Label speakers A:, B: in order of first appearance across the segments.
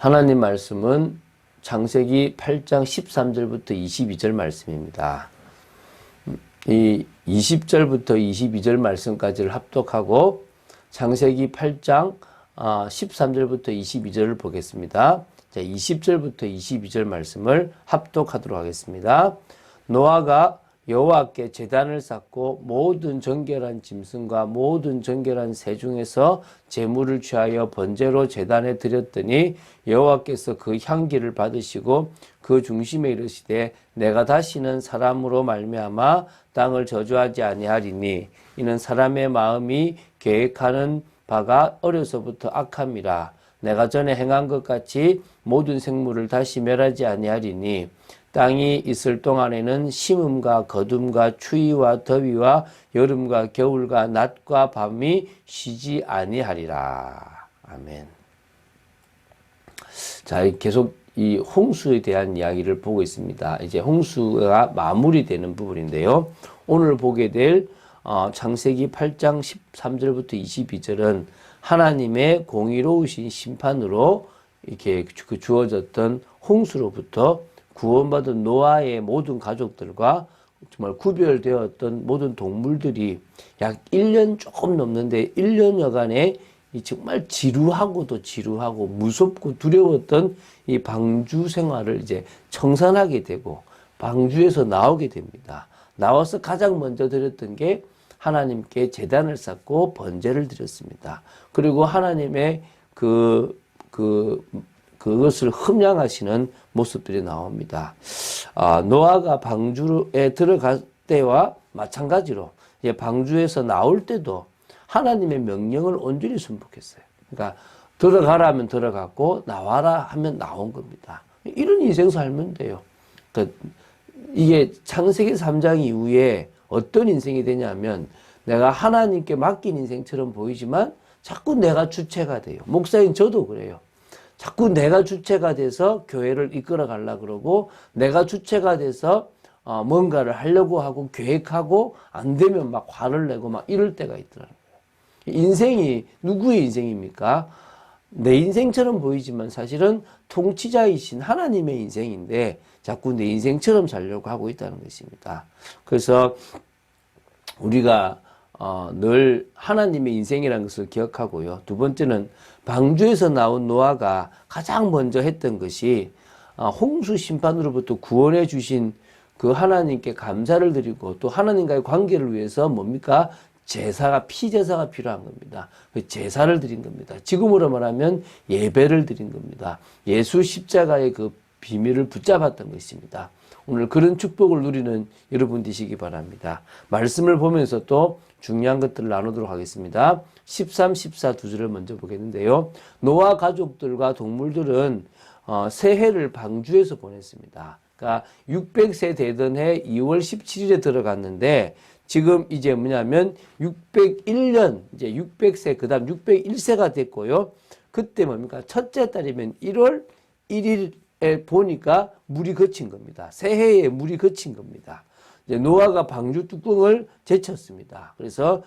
A: 하나님 말씀은 창세기 8장 13절부터 22절 말씀입니다. 이 20절부터 22절 말씀까지를 합독하고 창세기 8장 13절부터 22절을 보겠습니다. 자, 20절부터 22절 말씀을 합독하도록 하겠습니다. 노아가 여호와께 제단을 쌓고 모든 정결한 짐승과 모든 정결한 새 중에서 제물을 취하여 번제로 제단에 드렸더니 여호와께서 그 향기를 받으시고 그 중심에 이르시되 내가 다시는 사람으로 말미암아 땅을 저주하지 아니하리니 이는 사람의 마음이 계획하는 바가 어려서부터 악함이라. 내가 전에 행한 것 같이 모든 생물을 다시 멸하지 아니하리니 땅이 있을 동안에는 심음과 거둠과 추위와 더위와 여름과 겨울과 낮과 밤이 쉬지 아니하리라. 아멘. 자, 계속 이 홍수에 대한 이야기를 보고 있습니다. 이제 홍수가 마무리되는 부분인데요. 오늘 보게 될 창세기 8장 13절부터 22절은 하나님의 공의로우신 심판으로 이렇게 주어졌던 홍수로부터 구원받은 노아의 모든 가족들과 정말 구별되었던 모든 동물들이 약 1년 조금 넘는데 1년여간의 정말 지루하고도 지루하고 무섭고 두려웠던 이 방주 생활을 이제 청산하게 되고 방주에서 나오게 됩니다. 나와서 가장 먼저 드렸던 게 하나님께 제단을 쌓고 번제를 드렸습니다. 그리고 하나님의 그것을 흠양하시는 모습들이 나옵니다. 노아가 방주에 들어갈 때와 마찬가지로 이제 방주에서 나올 때도 하나님의 명령을 온전히 순복했어요. 그러니까 들어가라면 들어갔고 나와라 하면 나온 겁니다. 이런 인생 살면 돼요. 그러니까 이게 창세기 3장 이후에 어떤 인생이 되냐면 내가 하나님께 맡긴 인생처럼 보이지만 자꾸 내가 주체가 돼요. 목사인 저도 그래요. 자꾸 내가 주체가 돼서 교회를 이끌어 가려고 그러고 내가 주체가 돼서 뭔가를 하려고 하고 계획하고 안 되면 막 화를 내고 막 이럴 때가 있더라고요. 인생이 누구의 인생입니까? 내 인생처럼 보이지만 사실은 통치자이신 하나님의 인생인데 자꾸 내 인생처럼 살려고 하고 있다는 것입니다. 그래서 우리가 늘 하나님의 인생이라는 것을 기억하고요. 두 번째는 방주에서 나온 노아가 가장 먼저 했던 것이 홍수 심판으로부터 구원해 주신 그 하나님께 감사를 드리고 또 하나님과의 관계를 위해서 뭡니까? 피제사가 필요한 겁니다. 그 제사를 드린 겁니다. 지금으로 말하면 예배를 드린 겁니다. 예수 십자가의 그 비밀을 붙잡았던 것입니다. 오늘 그런 축복을 누리는 여러분 되시기 바랍니다. 말씀을 보면서 또 중요한 것들을 나누도록 하겠습니다. 13, 14 두 절을 먼저 보겠는데요. 노아 가족들과 동물들은 새해를 방주에서 보냈습니다. 그러니까 600세 되던 해 2월 17일에 들어갔는데 지금 이제 뭐냐면 601년 이제 600세 그다음 601세가 됐고요. 그때 뭡니까? 첫째 달이면 1월 1일에 보니까 물이 거친 겁니다. 새해에 물이 거친 겁니다. 이제 노아가 방주 뚜껑을 제쳤습니다. 그래서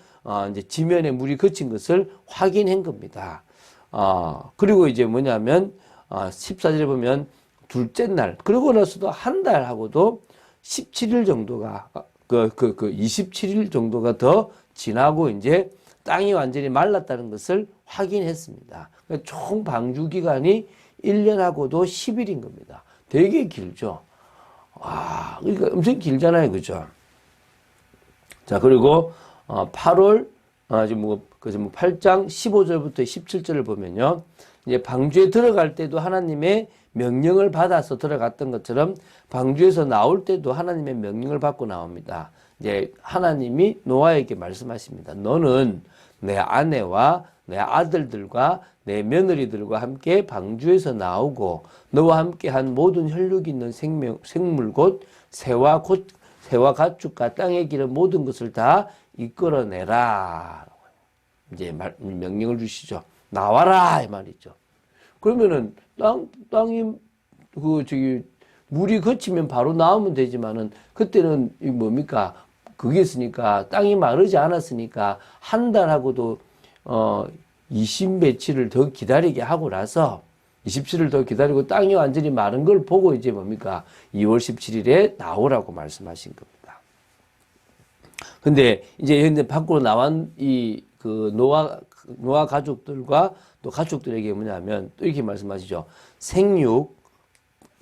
A: 이제 지면에 물이 거친 것을 확인한 겁니다. 그리고 이제 뭐냐면 14절에 보면 둘째 날 그러고 나서도 한 달하고도 17일 정도가 27일 정도가 더 지나고 이제 땅이 완전히 말랐다는 것을 확인했습니다. 그러니까 총 방주 기간이 1년하고도 10일인 겁니다. 되게 길죠. 와, 그러니까 엄청 길잖아요. 그죠? 자, 그리고 8월 지금 8장 15절부터 17절을 보면요. 이제 방주에 들어갈 때도 하나님의 명령을 받아서 들어갔던 것처럼 방주에서 나올 때도 하나님의 명령을 받고 나옵니다. 이제 하나님이 노아에게 말씀하십니다. 너는 내 아내와 내 아들들과 내 며느리들과 함께 방주에서 나오고 너와 함께 한 모든 혈육 있는 생물 곧 새와 가축과 땅에 기른 모든 것을 다 이끌어내라. 이제 명령을 주시죠. 나와라 이 말이죠. 그러면은 땅이 물이 거치면 바로 나오면 되지만은 그때는 뭡니까? 그게 있으니까 땅이 마르지 않았으니까 한 달하고도 20 며칠을 더 기다리게 하고 나서 27일 더 기다리고 땅이 완전히 마른 걸 보고 이제 뭡니까? 2월 17일에 나오라고 말씀하신 겁니다. 근데 이제 현재 밖으로 나온 그 노아 가족들과 또 가족들에게 뭐냐면 또 이렇게 말씀하시죠. 생육,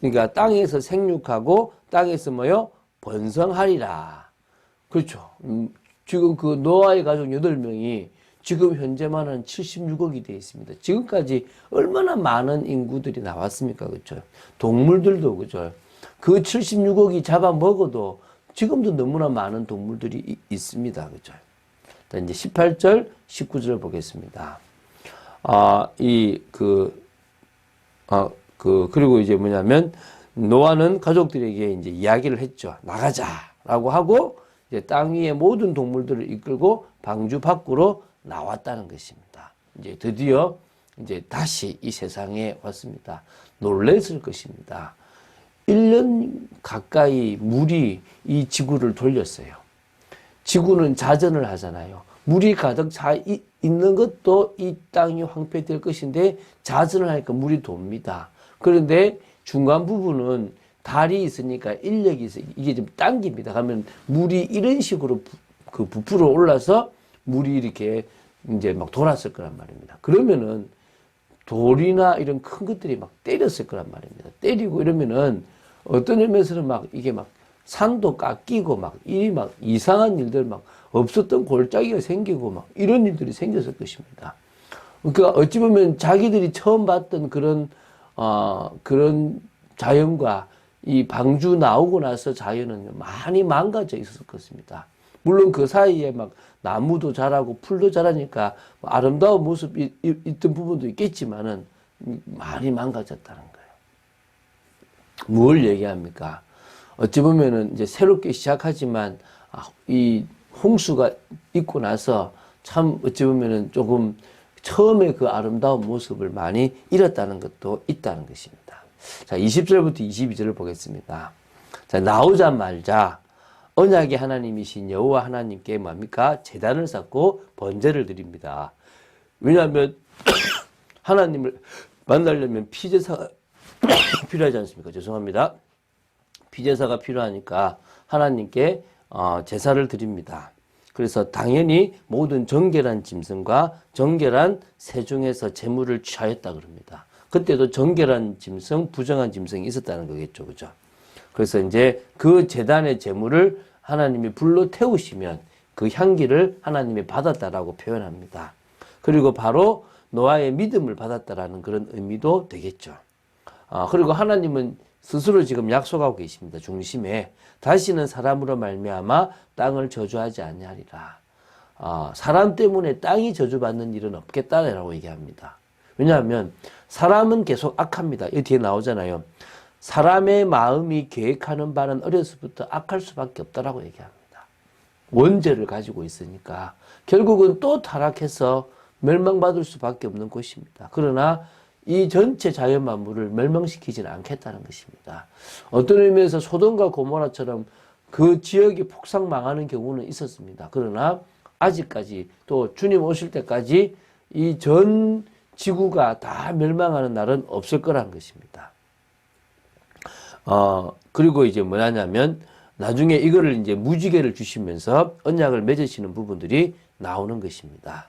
A: 그러니까 땅에서 생육하고 땅에서 뭐요? 번성하리라. 그렇죠. 지금 그 노아의 가족 8명이 지금 현재만 한 76억이 되어 있습니다. 지금까지 얼마나 많은 인구들이 나왔습니까? 그렇죠. 동물들도 그죠. 그 76억이 잡아먹어도 지금도 너무나 많은 동물들이 있습니다. 그죠. 이제 18절, 19절 보겠습니다. 그리고 이제 뭐냐면, 노아는 가족들에게 이제 이야기를 했죠. 나가자라고 하고, 이제 땅 위의 모든 동물들을 이끌고 방주 밖으로 나왔다는 것입니다. 이제 드디어 이제 다시 이 세상에 왔습니다. 놀랬을 것입니다. 1년 가까이 물이 이 지구를 돌렸어요. 지구는 자전을 하잖아요. 물이 가득 차 있는 것도 이 땅이 황폐될 것인데 자전을 하니까 물이 돕니다. 그런데 중간 부분은 달이 있으니까 인력이 있어요. 이게 좀 당깁니다. 그러면 물이 이런 식으로 부풀어 올라서 물이 이렇게 이제 막 돌았을 거란 말입니다. 그러면은 돌이나 이런 큰 것들이 막 때렸을 거란 말입니다. 때리고 이러면은 어떤 의미에서는 막 이게 막 산도 깎이고 막 일이 막 이상한 일들 막 없었던 골짜기가 생기고 막 이런 일들이 생겼을 것입니다. 그러니까 어찌 보면 자기들이 처음 봤던 그런 자연과 이 방주 나오고 나서 자연은 많이 망가져 있었을 것입니다. 물론 그 사이에 막 나무도 자라고 풀도 자라니까 아름다운 모습이 있던 부분도 있겠지만은 많이 망가졌다는 거예요. 뭘 얘기합니까? 어찌 보면은 이제 새롭게 시작하지만 이 홍수가 있고 나서 참 어찌 보면은 조금 처음에 그 아름다운 모습을 많이 잃었다는 것도 있다는 것입니다. 자, 20절부터 22절을 보겠습니다. 자, 나오자마자 언약의 하나님이신 여호와 하나님께 뭡니까? 제단을 쌓고 번제를 드립니다. 왜냐하면 하나님을 만나려면 피제사가 필요하지 않습니까? 죄송합니다. 피제사가 필요하니까 하나님께 제사를 드립니다. 그래서 당연히 모든 정결한 짐승과 정결한 새 중에서 제물을 취하였다 그럽니다. 그때도 정결한 짐승, 부정한 짐승이 있었다는 거겠죠. 그죠? 그래서 이제 그 제단의 제물을 하나님이 불로 태우시면 그 향기를 하나님이 받았다라고 표현합니다. 그리고 바로 노아의 믿음을 받았다라는 그런 의미도 되겠죠. 그리고 하나님은 스스로 지금 약속하고 계십니다. 중심에 다시는 사람으로 말미암아 땅을 저주하지 아니하리라. 사람 때문에 땅이 저주받는 일은 없겠다라고 얘기합니다. 왜냐하면 사람은 계속 악합니다. 여기 뒤에 나오잖아요. 사람의 마음이 계획하는 바는 어려서부터 악할 수밖에 없다라고 얘기합니다. 원죄를 가지고 있으니까 결국은 또 타락해서 멸망받을 수밖에 없는 곳입니다. 그러나 이 전체 자연 만물을 멸망시키지는 않겠다는 것입니다. 어떤 의미에서 소돔과 고모라처럼 그 지역이 폭삭 망하는 경우는 있었습니다. 그러나 아직까지 또 주님 오실 때까지 이 전 지구가 다 멸망하는 날은 없을 거라는 것입니다. 그리고 이제 뭐냐면 나중에 이거를 이제 무지개를 주시면서 언약을 맺으시는 부분들이 나오는 것입니다.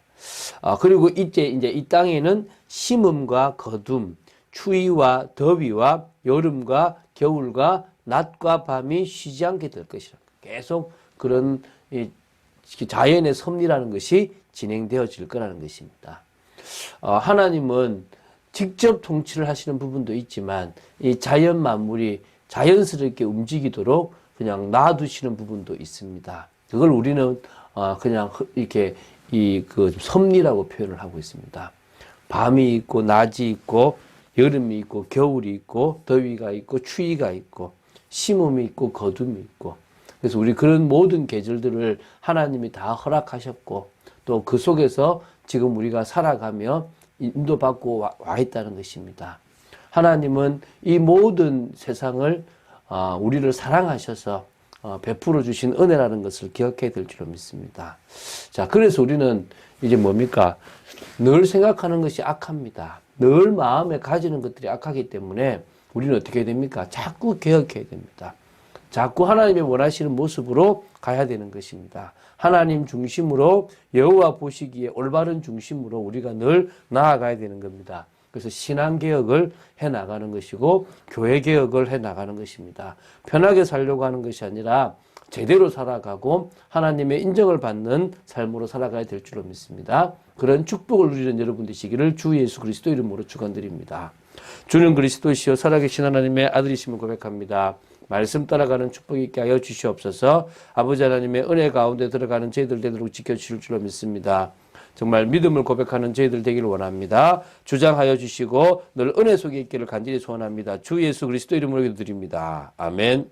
A: 그리고 이제 이 땅에는 심음과 거둠, 추위와 더위와 여름과 겨울과 낮과 밤이 쉬지 않게 될 것이라. 계속 그런 자연의 섭리라는 것이 진행되어질 거라는 것입니다. 하나님은 직접 통치를 하시는 부분도 있지만 이 자연 만물이 자연스럽게 움직이도록 그냥 놔두시는 부분도 있습니다. 그걸 우리는 그냥 이렇게 그 섭리라고 표현을 하고 있습니다. 밤이 있고 낮이 있고 여름이 있고 겨울이 있고 더위가 있고 추위가 있고 심음이 있고 거둠이 있고, 그래서 우리 그런 모든 계절들을 하나님이 다 허락하셨고 또 그 속에서 지금 우리가 살아가며 인도받고 와 있다는 것입니다. 하나님은 이 모든 세상을 우리를 사랑하셔서 베풀어 주신 은혜라는 것을 기억해야 될 줄로 믿습니다. 자, 그래서 우리는 이제 뭡니까? 늘 생각하는 것이 악합니다. 늘 마음에 가지는 것들이 악하기 때문에 우리는 어떻게 해야 됩니까? 자꾸 개혁해야 됩니다. 자꾸 하나님의 원하시는 모습으로 가야 되는 것입니다. 하나님 중심으로 여호와 보시기에 올바른 중심으로 우리가 늘 나아가야 되는 겁니다. 그래서 신앙개혁을 해나가는 것이고 교회개혁을 해나가는 것입니다. 편하게 살려고 하는 것이 아니라 제대로 살아가고 하나님의 인정을 받는 삶으로 살아가야 될 줄로 믿습니다. 그런 축복을 누리는 여러분 되시기를 주 예수 그리스도 이름으로 축원드립니다. 주는 그리스도시요 살아계신 하나님의 아들이심을 고백합니다. 말씀 따라가는 축복 있게 하여 주시옵소서. 아버지 하나님의 은혜 가운데 들어가는 저희들 되도록 지켜주실 줄로 믿습니다. 정말 믿음을 고백하는 저희들 되기를 원합니다. 주장하여 주시고 늘 은혜 속에 있기를 간절히 소원합니다. 주 예수 그리스도 이름으로 기도드립니다. 아멘.